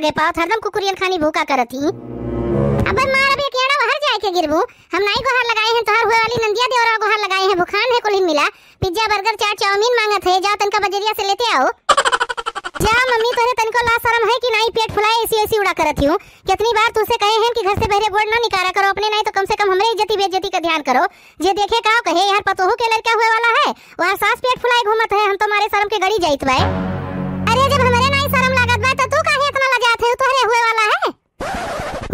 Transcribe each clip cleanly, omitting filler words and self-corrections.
गिरबे पाओ हरदम कुकुरियन खानी भूखा करत ही। अबे मार अबे केड़ा बाहर जाए के गिरबू, हम नहीं गुहार लगाए हैं तोहर हुए वाली नंदिया देवरा गुहार लगाए हैं, भूखान है कुलिन मिला, पिज्जा बर्गर चाट चाउमीन मांगत है, जाओ तनका बजरिया से लेते आओ। जा मम्मी तोरे तनको ला शरम है कि नहीं पेट फुलाए ऐसी ऐसी उड़ा करत हूं। कितनी बार तुझसे कहे हैं कि घर से बहरे गोड़ ना निकाला करो अपने, नहीं तो कम से कम हमरे इज्जती बेइज्जती का ध्यान करो। जे देखे का कहे यार पतोहू के लड़का हुए वाला है, वहां सास पेट फुलाए घूमत है, हम तो मारे शर्म के गड़ी जाइत बे। अरे जब हमरे नहीं शर्म लागत बा तो तू काहे इतना लजात है, तोहरे हुए वाला है।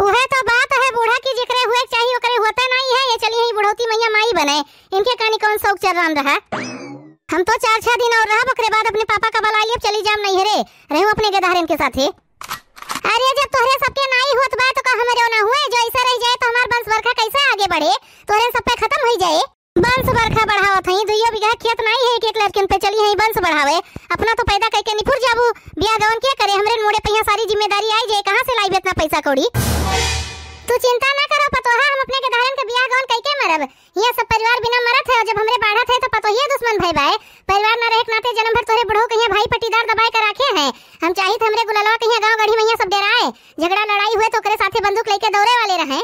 उहे तो बात है बूढ़ा की जिक्रे हुए चाहिए ओकरे होता नहीं है, ये चली है बुढ़ौती मैया माई बने, इनके कहानी कौन शौक चल रहा। हम तो 4-6 दिन और रहा, बकरे बाद अपने पापा का बला लिए चली जाम नहीं हरे रहूं अपने गधारन के साथे। अरे जब तोहरे सबके नाई होत बा तो का हमरे ना हुए, जो ऐसा रह जाए तो हमार वंश बरखा कैसे आगे बढ़े, तोहरे सब पे खत्म हो जाए। वंश बरखा बढ़ावत हई, 2 बीघा खेत नहीं है, एक लड़कन पे चली है वंश बढ़ावे, अपना तो पैदा करके निफुर जाबू, बियाह गवन के करे, हमरे मोड़े पे यहाँ सारी जिम्मेदारी आई जाए, कहां से लाई इतना पैसा कौड़ी। तू चिंता ना करो पतोहा, हम अपने गधारन के बियाह गवन कैके मरब, ये सब परिवार बिना मरत है, और जब हमरे बाढ़त है तो पतोहिए दुश्मन भई बाए, परिवार ना रहे नाते जन्म भर तोरे बुढ़ो कहिया भाई पट्टीदार दबाए कर रखे हैं, हम चाहिए तो हमरे गुलालवा कहिया गांव गढ़ी मैया सब डराए, झगड़ा लड़ाई हुए तो ओकरे साथे बंदूक लेके दौड़े वाले रहे।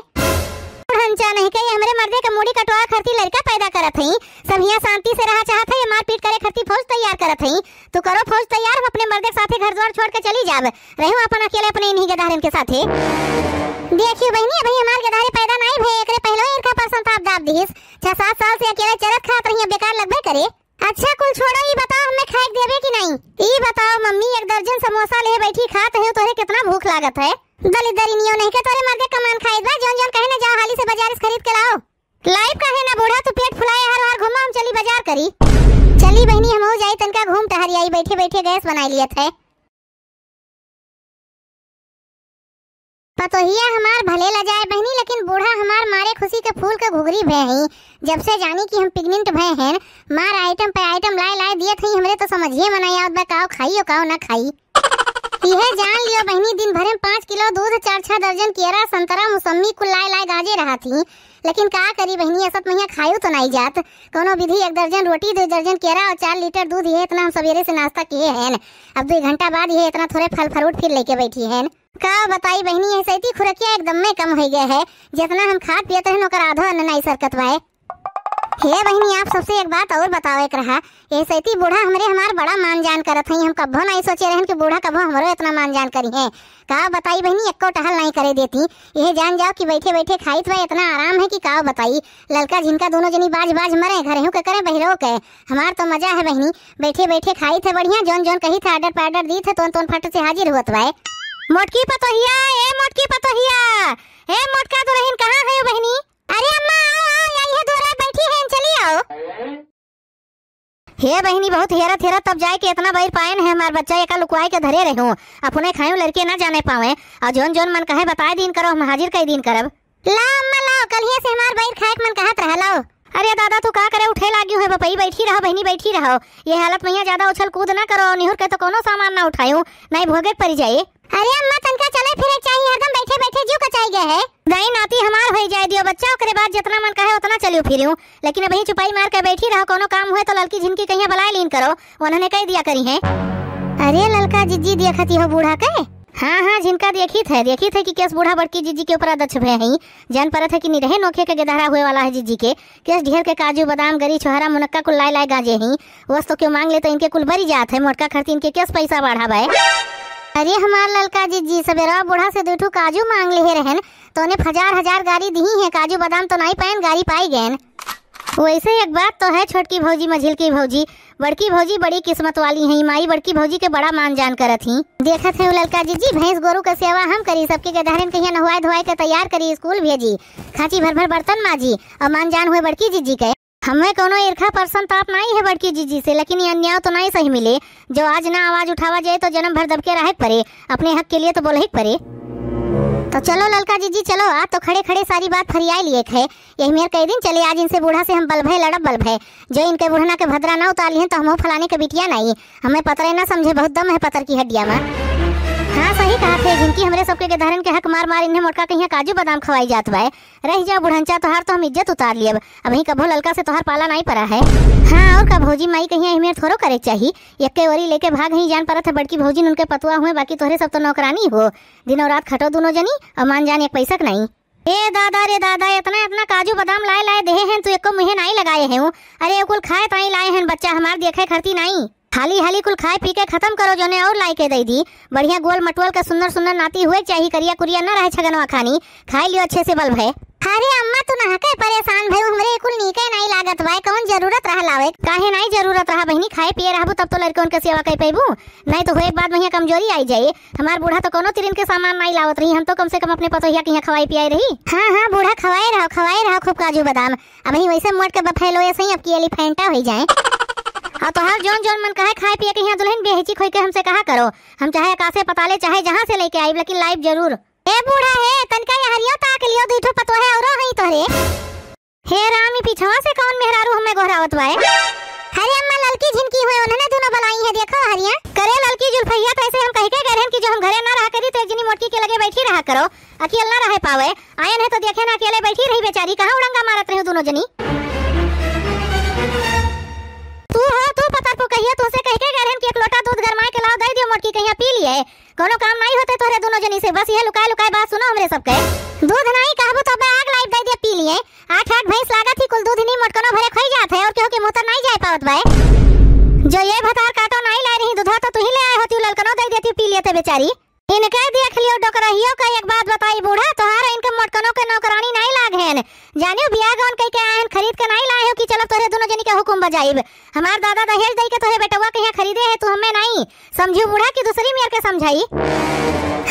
हंचा नहीं कही हमरे मर्दे का मुड़ी कटवा खरती लड़का पैदा करत हई, सब यहाँ शांति से रहा चाहत है, मार पीट करे खरती फौज तैयार करत हई, तो करो फौज तैयार, हम अपने मर्दे के साथे घर द्वार छोड़ के चली जाब, रहूं अपन अकेले अपने इन्हीं गधारन के साथे। देखियो बहनी अभी हमार गधारे पैदा नहीं भए, एकरे पहले इनका परसन ताप दाब दीस, 6-7 साल से अकेले चरत खात रही, बेकार लगबे करे। अच्छा कुल छोड़ो, ये बताओ हमें खाए देबे कि नहीं, ये बताओ मम्मी 1 दर्जन समोसा ले बैठी खात है, तोरे कितना भूख लागत है, दलिदरी नियो नहीं के तोरे मर्दे कमान खाए बा, जोन जोन कहे ना जाओ हाली से बाजार से खरीद के लाओ, लाइव कहे ना बूढ़ा तू पेट फुलाए हर हर घुमा, हम चली बाजार करी। चली बहनी हम हो जाई तनका घूम टहरी आई, बैठे बैठे गैस बनाई लियत है। पतोहिया हमार भले लजाए बहनी, लेकिन बूढ़ा हमार मारे खुशी के फूल के घुघरी भे हई, जब से जानी कि हम प्रेग्नेंट भे हैं, मार आइटम पे आइटम लाए लाए दिए थी, हमरे तो समझिए मनाई आवत बा काओ खाई और काओ ना खाई। यह जान लियो बहनी दिन भर में 5 किलो दूध, 4-6 दर्जन केरा संतरा मौसमी कुल लाए लाए गाजे रहा थी, लेकिन का करी बहनी असत मैया खायू तो नहीं जात, कोनो विधि 1 दर्जन रोटी, 2 दर्जन केरा और 4 लीटर दूध, ये इतना हम सवेरे से नाश्ता किए हैं, अब 2 घंटा बाद ये इतना थोड़े फल फ्रूट फिर लेके बैठी हैं। का बताई बहनी ऐसे ही खुरकिया एकदम में कम हो गया है, जितना हम खात पियत हैं ओकर आधो अन्न नहीं सरकत बाए। हे बहनी आप सबसे एक बात और बतावे के रहा, ऐसे ही बूढ़ा हमरे हमार बड़ा मान जान करत हई, हम कब्बो नहीं सोचे रहन कि बूढ़ा कब्बो हमरो इतना मान जान करी है। का बताई बहनी एको टहल नहीं करे देती, यह जान जाओ कि बैठे बैठे खाइत बा इतना आराम है कि का बताई, ललका झिनका दोनों जनी बाज बाज मरे, घरे के करे बहिरो के, हमार तो मजा है बहनी, बैठे बैठे खाई थे बढ़िया, जोन जोन कही था ऑर्डर पैडर दी थे, तोन तोन फट से हाजिर हुत बाए। मोटकी पतोहिया, ए मोटकी पतोहिया, ए मोटका दुल्हन कहां है बहनी? अरे अम्मा आओ आओ, यही है दूर बैठी है, चली आओ। हे बहनी बहुत हेरत हेरत तब जाए के इतना बैर पाए है, हमार बच्चा एका लुकवाए के धरे रहूं, अपने खाऊं लड़के ना जाने पावे, और जोन जोन मन कहे बताए दिन करो, हम हाजिर कई दिन करब। लाओ अम्मा लाओ, कल ही से हमार बैर खाए मन कहत रहा, लाओ। अरे दादा तू का करे, उठे लागी है बपई, बैठी रहो बहनी बैठी रहो, ये हालत में ज्यादा उछल कूद ना करो, निहुर के तो कोनो सामान ना उठाऊं, नहीं भोगे पड़ जाए। अरे अम्मा तनका चले फिरे चाहिए, हरदम बैठे बैठे जीव कचाई गए है, दाई नाती हमार हो जाए दियो बच्चा, ओकरे बाद जितना मन कहे उतना चलियो फिरियो, लेकिन अभी चुपाई मार के बैठी रहो, कोनो काम हुए तो ललकी झिनकी कहिया बुलाए लीन करो, उन्होंने कह दिया करी है। अरे ललका जिज्जी देखती हो बूढ़ा के? हाँ हाँ झिनका देखी थे कि केस बूढ़ा बड़की जिज्जी के ऊपर अदक्ष भे हई, जान परत है कि नहीं रहे नोखे के गेदहरा हुए वाला है जिज्जी के, केस ढेर के काजू बादाम गरी छोहरा मुनक्का कुल लाए लाए गाजे हई, वस तो क्यों मांग ले तो इनके कुल भरी जात है, मोटका खर्ची इनके केस पैसा बढ़ावे। अरे हमार ललका जिज्जी सवेरा बूढ़ा से 2 काजू मांग ले रहन, तो उन्हें 1000 गाड़ी दी है, काजू बादाम तो नहीं पाएन, गाड़ी पाई गए। वैसे एक बात तो है छोटकी भौजी मझिल की भौजी, बड़की भौजी बड़ी किस्मत वाली हैं, माई बड़की भौजी के बड़ा मान जान करत ही, देखत है ललका जिज्जी भैंस गोरू के सेवा हम करी, सबके गधारन कहिया नहवाए धोवाए के तैयार करी, स्कूल भेजी, खाची भर भर बर्तन माजी, और मान जान हुए बड़की जिज्जी के। हमें कोनो ईर्खा पर्सन ताप नहीं है बड़की जिज्जी से, लेकिन ये अन्याय तो नहीं सही मिले, जो आज ना आवाज उठावा जाए तो जन्म भर दबके रहे पड़े, अपने हक के लिए तो बोले ही पड़े। तो चलो ललका जीजी चलो, आ तो खड़े खड़े सारी बात फरियाई लिए है, यही मेरे कई दिन चले, आज इनसे बूढ़ा से हम बल्ब है लड़ब बल्ब है, जो इनके बुढ़ना के भद्रा ना उतार लिए तो हम फलाने के बिटिया नहीं, हमें पतरे ना समझे, बहुत दम है पतर की हड्डिया में। हाँ हाँ सही कहा थे जिनकी हमरे सबके के धरन के हक मार मार इन्हें मोटका कहिया काजू बादाम खवाई जात बा। रह जा बुढ़ंचा तोहार तो हम इज्जत उतार लियब। अभी कभो ललका से तोहार पाला नहीं पड़ा है। हाँ और का भौजी माई कहिया इमेर थोरो करे चाहिए। यक्के वरी लेके भाग ही जान परत है बड़की भौजी उनके पतुआ हुए बाकी तोहरे सब तो नौकरानी हो। दिन और रात खटो दोनों जनी और मान जान एक पैसा नहीं। ए दादा रे दादा इतना इतना काजू बादाम लाए लाए दे हैं तू एको मुहे नहीं लगाए हैं। अरे कुल खाए ताई लाए हैं बच्चा हमार देखे खरती नहीं। हाली हाली कुल खाए पी के खत्म करो जो ने और लाई के दे दी। बढ़िया गोल मटवल का सुंदर सुंदर नाती हुए चाहिए करिया कुरिया न रहे छगनवा खानी खाई लियो अच्छे से बल भय। अरे अम्मा तू नहा के परेशान भई हमरे कुल नीके नहीं लागत भाई कौन जरूरत रहा लावे काहे नहीं जरूरत रहा बहनी खाए पिए रहबू तब तो लड़कों के सेवा कर पैबू नहीं तो एक बात भैया कमजोरी आई जाए। हमार बूढ़ा तो कोनो तिरिन के सामान नहीं लावत रही हम तो कम से कम अपने पतोहिया के यहाँ खवाई पियाई रही। हाँ हाँ बूढ़ा खवाए रहो खूब काजू बादाम अब ही वैसे मोट के बफेलो ऐसे ही अब की एलिफेंटा हो जाए। हाँ तो हर जोन जोन मन कहे खाए पिए के यहाँ दुल्हन बेहिची खोई के हमसे कहा करो हम चाहे आकाशे पताले चाहे जहाँ से लेके आई लेकिन लाइव जरूर। ए बूढ़ा है तनका हरियो ताक लियो दूठो पतो है और हई तोरे। हे राम ई पिछवा से कौन मेहरारू हमें गोहरावत बाए। अरे अम्मा ललकी झिनकी हुए उन्होंने दोनों बनाई है देखो हरिया करे ललकी जुल्फैया तो ऐसे हम कह के गए कि जो हम घरे ना रहा करी तो एक जनी मोटकी के लगे बैठी रहा करो अकेले ना रह पावे आयन है तो देखे ना अकेले बैठी रही बेचारी कहाँ उड़ंगा मारत रही दोनों जनी। तू पता तो कहिए तुझसे कह के गए कि एक लोटा दूध गरमाए के लाओ दे दियो मोटकी कहिया पी लिए कोनो काम नहीं होते तोरे दोनों जनी से बस ये लुकाए लुकाए बात सुनो हमरे सबके। दूध नहीं कहबो तो आग लाइव दे दिया पी लिए 8 भैंस लागत ही कुल दूध नहीं मोटकनो भरे खोई जात है और क्यों कि मोटर नहीं जाए पावत भाई जो ये भतार काटो नहीं ला रही दूधा तो तू ही ले आए होती ललकनो दे देती पी लिए थे बेचारी। इनके देख लियो डोकरहियो का एक बात बताई बूढ़ा तोहार इनके मोटकनो के नौकरानी नहीं लागेन जानियो बियाह गौन कह के आयन खरीद के नहीं लाए हो कि चलो तोरे दोनों जनी के हुकुम बजाइब हमार दादा दहेज दे के तोरे बेटवा के यहाँ खरीदे है तू हमें नहीं समझू बूढ़ा की दूसरी मेर के समझाई।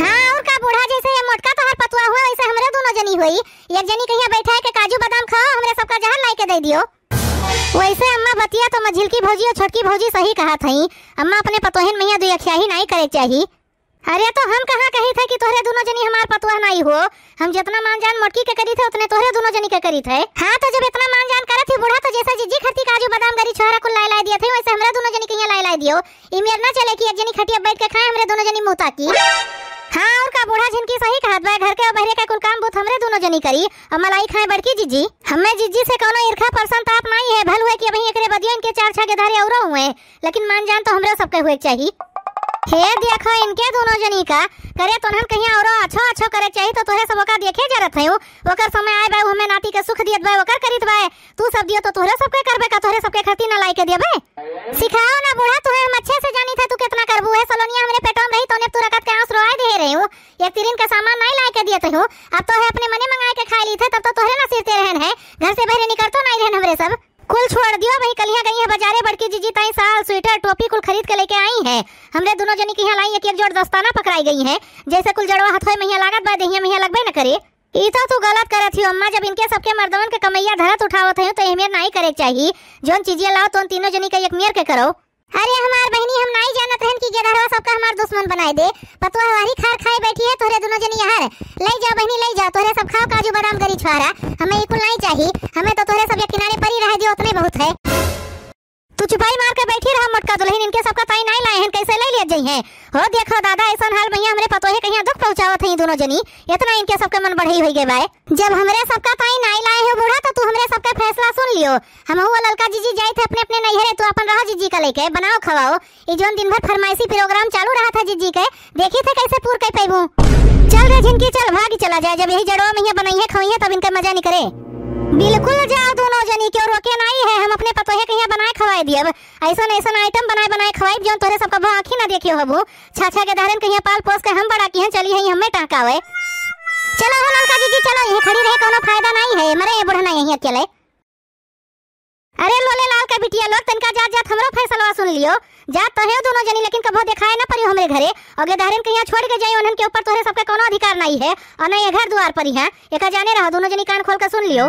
हाँ और का बूढ़ा जैसे ये मोटका तोहर पतुआ हुआ वैसे हमरे दोनों जनी हुई एक जनी कहिया बैठा है के काजू बादाम खाओ हमरे सबका जहर लाई के दे दियो। वैसे अम्मा बतिया तो मझिलकी भौजी और छोटकी भौजी सही कहा थई अम्मा अपने पतोहिन मैया दुई अखिया ही नहीं करे चाहिए। अरे तो हम कहाँ कही थे कि तोहरे दोनों जनी हमार पतुआ नहीं हो हम जितना मान जान मोटकी के करी थे उतने तोहरे दोनों जनी के करी थे। हाँ तो जब इतना मान जान करे थी बूढ़ा तो जैसा जिज्जी खट्टी काजू बादाम गरी छोरा को लाई दिया थे वैसे हमरा दोनों जनी के यहाँ लाई दियो ई मेर ना चले कि एक जनी खटिया बैठ के खाए हमरे दोनों जनी मुंह ताकी। हाँ और का बूढ़ा झिनकी सही कहत बा घर के और बहरे का कुल काम बुत हमरे दोनों जनी करी और मलाई खाए बड़की जिज्जी हमें जिज्जी से कोनो ईर्खा परसन ताप नहीं है भल हुए कि अभी एकरे बदियो इनके 4 छह के धारे औरो हुए लेकिन मान जान तो हमरे सबके हुए चाहिए। हे देखो इनके दोनों जनी का करे तो हम कहीं और अच्छो करे चाहिए तो तोहरे सब का देखे जरत है ओकर समय आए बा हमें नाती के सुख दियत बा ओकर करित बा तू सब दियो तो तोहरे सबके करबे का तोहरे सबके खती ना लाई के देबे सिखाओ ना बूढ़ा तुहे हम अच्छे से जानी थे तू कितना करबू है सलोनिया हमरे पेटों में रही तोने तू रकत के आंस रोए दे रही हूं एक तिरिन का सामान नहीं लाई के दिए हूं अब तो है अपने मने मंगाए के खा ली थे तब तो तोहरे ना सिरते रहन है घर से बहरे निकलतो नहीं रहन हमरे सब कुल छोड़ दियो भाई कलिया गई है बाजारे बड़की जीजी ताई साल स्वेटर टोपी कुल खरीद के लेके आई है हमरे दोनों जनी की यहाँ लाई एक जोड़ दस्ताना पकड़ाई गई है जैसे कुल जड़वा हथों में यहाँ लागत बा देहिया में लगबे न करे ई तो तू गलत करत ही अम्मा जब इनके सबके मर्दवन के कमैया धरत उठावत है तो एहमेर नहीं करे चाहिए जोन चीजिया लाओ तो तीनों जनी का एक मेर के करो। अरे हमार बहनी हम नहीं जानत रहन कि गेदरवा सबका हमार दुश्मन बनाए दे पतवा हमारी खार खाए बैठी है तोरे दोनों जनी यहाँ ले जाओ बहनी ले जाओ तोरे सब खाओ काजू बादाम गरी छुआरा हमें इकुल नहीं चाहिए हमें तो तोरे सब किनारे पर ही रह दियो उतने बहुत है। तू चुपाई मार के बैठी रहा मोटका दुल्हन इनके सबका ताई नहीं लाए हैं कैसे ले ले जाई हैं हो देखो दादा ऐसा हाल भैया हमरे पतोहे कहीं दुख पहुंचावत है दोनों जनी इतना इनके सबके मन बढ़ई होई गए बाय जब हमरे सबका ताई नहीं लाए हो बूढ़ा तो तू हमरे सबका फैसला सुन लियो हम हुआ ललका जीजी जाई थे अपने अपने नैहरे तू अपन रहा जीजी का लेके बनाओ खवाओ ई जोन दिन भर फरमाइशी प्रोग्राम चालू रहा था जीजी के देखी थे कैसे पूर के पैबू चल रे झिनकी चल भागी चला जाए जब यही जड़वा में ये बनाई है खवई है तब इनका मजा नहीं करे बिल्कुल जाओ दोनों जनी क्यों रोके नहीं है हम अपने पतोहे के यहाँ बनाए खवाए दिए ऐसा ऐसा आइटम बनाए खवाई जो तोरे सबका भा आँखी ना देखियो हबू छाछा के धारन कहीं पाल पोस के हम बड़ा की हैं चली है हमें टाकावे चलो हो ललका जीजी चलो यहीं खड़ी रहे कोनो फायदा नहीं है मरे ये बुढ़ना यहीं अकेले। अरे लोले लाल का बिटिया लोग तनका जात हमरो फैसला सुन लियो जात तो है दोनों जनी लेकिन कभो दिखाए ना पड़ी हमरे घरे अगे धारन कहीं छोड़ के जाई उन्हन के ऊपर तोरे सबके कोनो अधिकार नहीं है और ना ये घर द्वार पर ही है एका जाने रहो दोनों जनी कान खोल के सुन लियो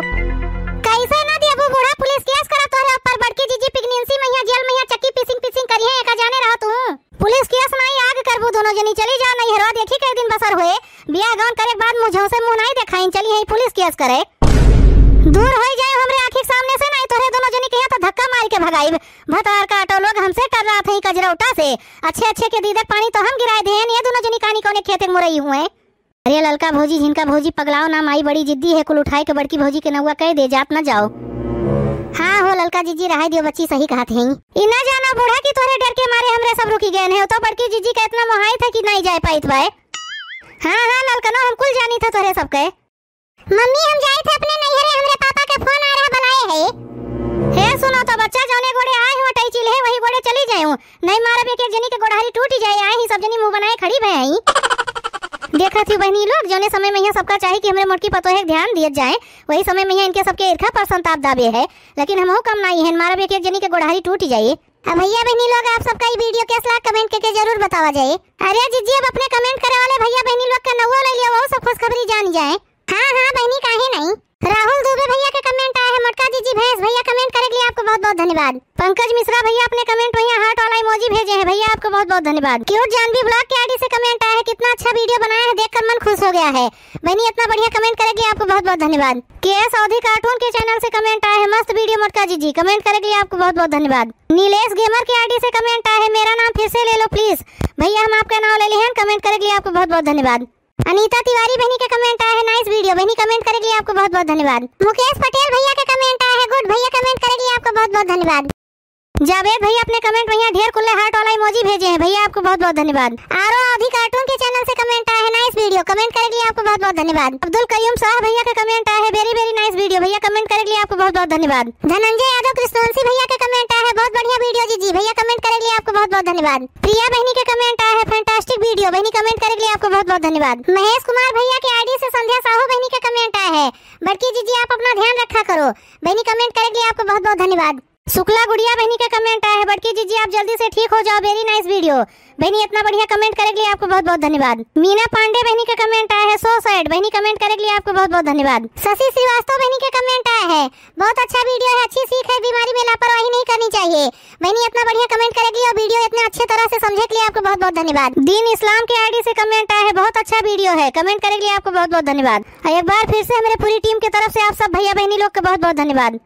कैसे ना देबू बूढ़ा पुलिस केस करा तोरे ऊपर बड़की जीजी प्रेगनेंसी में यहाँ जेल में यहाँ चक्की पिसिंग करी है एका जाने रहो तू पुलिस केस नहीं आग करबू दोनों जनी चली जाओ नहीं हरवा देखी कई दिन बसर हुए बियाह गौन करे बाद मुझे से मुंह नहीं दिखाई चली है पुलिस केस करे दूर हो जाए हमरे आंखी सामने से नहीं तोरे दोनों जनी के यहाँ तो धक्का मार के भगाई। भतार का ऑटो लोग हमसे कर रहा था कजरौटा से। अच्छे अच्छे के दीदक पानी तो हम गिराए थे, ये दोनों जनी कहानी कोने खेत में मुरई हुए। अरे ललका भौजी जिनका भौजी पगलाओ ना माई बड़ी जिद्दी है, कुल उठाए के बड़की भौजी के नौआ कह दे जात न जाओ। हाँ हो ललका जीजी रहा दियो, बच्ची सही कहत है। इना जाना बूढ़ा की तोरे डर के मारे हमरे सब रुकी गए हैं, तो बड़की जीजी का इतना मोहाई था कि नहीं जाए पाइत भाई। हाँ हाँ ललकनो हम कुल जानी था तोरे सबके। मम्मी हम जाए थे अपने नैहरे, हमरे पापा का फोन आ रहा बुलाए है। हे सुनो तो बच्चा जौने गोड़े आए हो टई चिल है वही गोड़े चली जाऊं, नहीं मारब एक एक जनी के गोड़हारी टूट जाए। आए ही सब जनी मुंह बनाए खड़ी भई। देखा थी बहनी लोग जौने समय में यहाँ सबका चाहे कि हमरे मोटकी पतोहे ध्यान दिया जाए, वही समय में यहाँ इनके सबके ईर्खा पर संताप दाबे है। लेकिन हमहू कम नहीं है, मारब एक एक जनी के गोड़हारी टूट जाए। अब भैया बहनी लोग आप सबका ये वीडियो कैसा लगा कमेंट करके जरूर बतावा जाए। अरे जीजी अब अपने कमेंट करे वाले भैया बहनी लोग का नौवा ले लिया, वो सब खुशखबरी जान जाए। हाँ हाँ बहनी काहे नहीं। राहुल दुबे भैया का कमेंट आया है, मोटका जीजी भैंस भैया कमेंट करे के लिए आपको बहुत बहुत धन्यवाद। पंकज मिश्रा भैया अपने कमेंट भैया हार्ट वाला इमोजी भेजे हैं, भैया आपको बहुत बहुत धन्यवाद। क्यूट जानवी ब्लॉग के आईडी से कमेंट आया है, कितना अच्छा वीडियो बनाया है, देखकर मन खुश हो गया है। बहनी इतना बढ़िया कमेंट करे के लिए आपको बहुत बहुत धन्यवाद। केएस अवधि कार्टून के चैनल से कमेंट आया है, मस्त वीडियो मोटका जीजी, कमेंट करे के लिए आपको बहुत बहुत धन्यवाद। नीलेश गेमर के आईडी से कमेंट आया है, मेरा नाम फिर से ले लो प्लीज, भैया हम आपका नाम ले लिए हैं, कमेंट करे के लिए आपको बहुत बहुत धन्यवाद। अनीता तिवारी बहनी का कमेंट आया है, नाइस वीडियो, बहनी कमेंट करे के लिए आपको बहुत बहुत धन्यवाद। मुकेश पटेल भैया का कमेंट आया है, गुड, भैया कमेंट करे के लिए आपको बहुत बहुत धन्यवाद। जावेद भैया अपने कमेंट भैया ढेर कुल्ले हार्ट वाला इमोजी भेजे हैं, भैया आपको बहुत बहुत धन्यवाद। आरो अवधि कार्टून के चैनल से कमेंट आया है, नाइस वीडियो, कमेंट करे के लिए आपको बहुत बहुत धन्यवाद। अब्दुल कयूम शाह भैया का कमेंट आया है, वेरी वेरी नाइस वीडियो, भैया कमेंट करे के लिए आपको बहुत बहुत धन्यवाद। धनंजय यादव कृष्णवंशी भैया का कमेंट आया है, बहुत बढ़िया वीडियो जीजी, भैया कमेंट करे के लिए आपको बहुत बहुत धन्यवाद। प्रिया बहनी का कमेंट आया है, फैंटास्टिक वीडियो, बहनी कमेंट करे के लिए आपको बहुत बहुत धन्यवाद। महेश कुमार भैया के आईडी से संध्या साहू बहनी का कमेंट आया है, बड़की जीजी आप अपना ध्यान रखा करो, बहनी कमेंट करे के लिए आपको बहुत बहुत धन्यवाद। शुक्ला गुड़िया बहनी का कमेंट आया है, बड़की जीजी आप जल्दी से ठीक हो जाओ, वेरी नाइस वीडियो, बहनी इतना बढ़िया कमेंट करे के लिए आपको बहुत बहुत धन्यवाद। मीना पांडे बहनी का कमेंट आया है, सो सैड, बहनी कमेंट करे के लिए आपको बहुत बहुत धन्यवाद। शशि श्रीवास्तव बहनी का कमेंट आया है, बहुत अच्छा वीडियो है, अच्छी सीख है, बीमारी में लापरवाही नहीं करनी चाहिए, बहनी इतना बढ़िया कमेंट करेगी और वीडियो इतने अच्छे तरह से समझे के लिए आपको बहुत बहुत धन्यवाद। दीन इस्लाम के आईडी से कमेंट आया है, बहुत अच्छा वीडियो है, कमेंट करे के लिए आपको बहुत बहुत धन्यवाद। एक बार फिर से हमारे पूरी टीम की तरफ से आप सब भैया बहनी लोग का बहुत बहुत धन्यवाद।